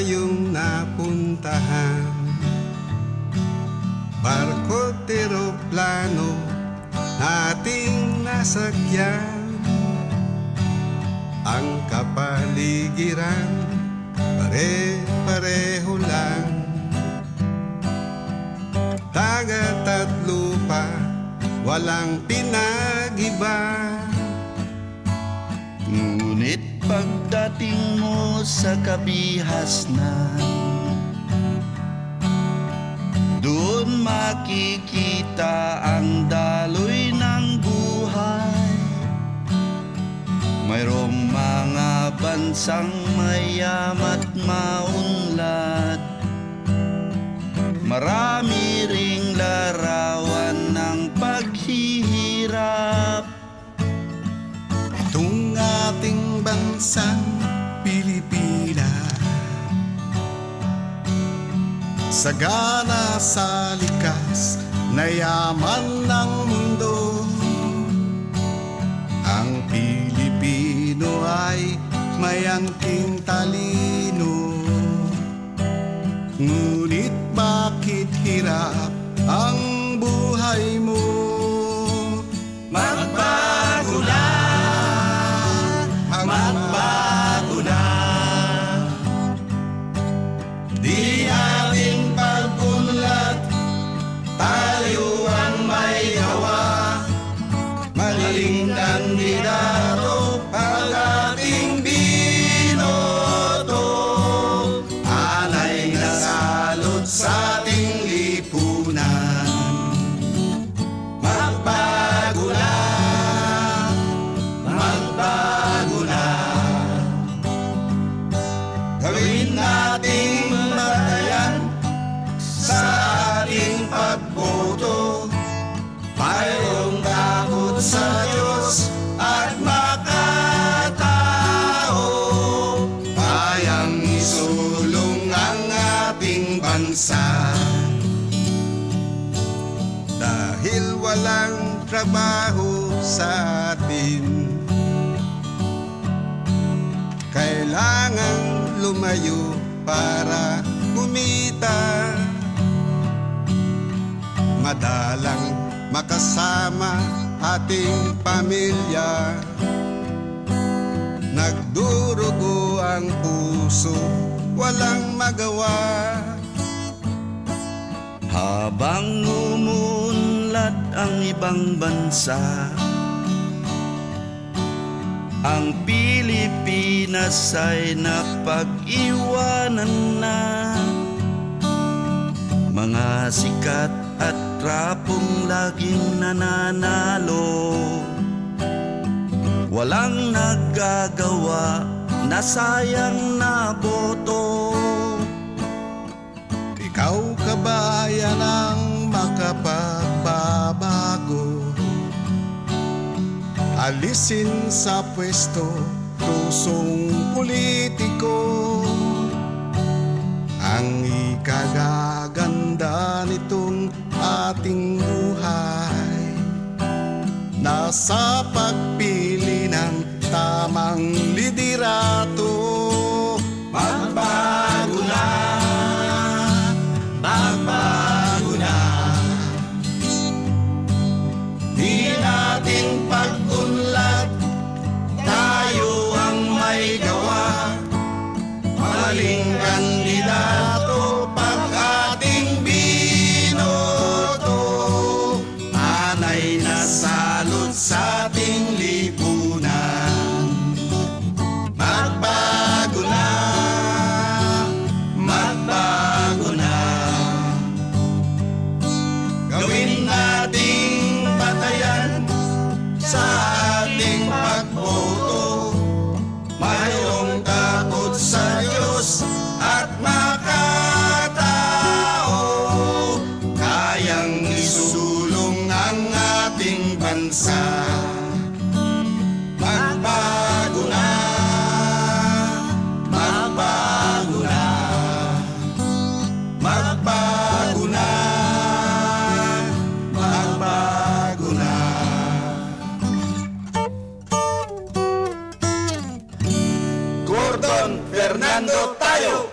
tayong napuntahan. Barko, eroplano, ating nasakyan. Ang kapaligiran, pare-pareho lang. Dagat at lupa, walang pinag-iba. Ngunit pagdating mo sa kabihasnan, doon makikita ang daloy ng buhay. Mayroong mga bansang mayamat maunlad, marami ring larawan ng paghihirap. Itong ating bansang Pilipinas, sagana sa likas na yaman ng mundo. Ang Pilipino ay mayangking talino, ngunit bakit hirap ang buhay mo? Magbago na, magbago na. Di ating pag-unlad, tayo ang may gawa. Maling kandidato ang ating binoto. Alay na salot sa ating lipunan. Magbago na, magbago na. Gawin nating matayan sa ating pagboto. Mayroong takot sa Diyos at makatao, kayang isulong ang ating bansa. Dahil walang trabaho sa atin, kailangan lumayo para kumita. Madalang makasama ating pamilya, nagdurugo ang puso, walang magawa. Habang umunlad ang ibang bansa, ang Pilipinas ay napag-iwanan na. Mga sikat at rapong laging nananalo, walang nagagawa, nasayang na boto. Ikaw kabayan ang makapagbabago, alisin sa pwesto tusong politiko. Ang ikagaganda nitong ating buhay, nasa pagpili ng tamang liderato. Magbago na, magbago na. Di natin pag-unlad, tayo ang may gawa. Maling kandidato pag ating binoto, anay na salot sa ating lipunan. Magbago na, magbago na. Gawin nating batayan sa ating pagboto. Mayroong takot sa Diyos at makatao, kayang isulong ang ating bansa. Magbago na, magbago na, magbago na, magbago na. Gordon Fernando tayo!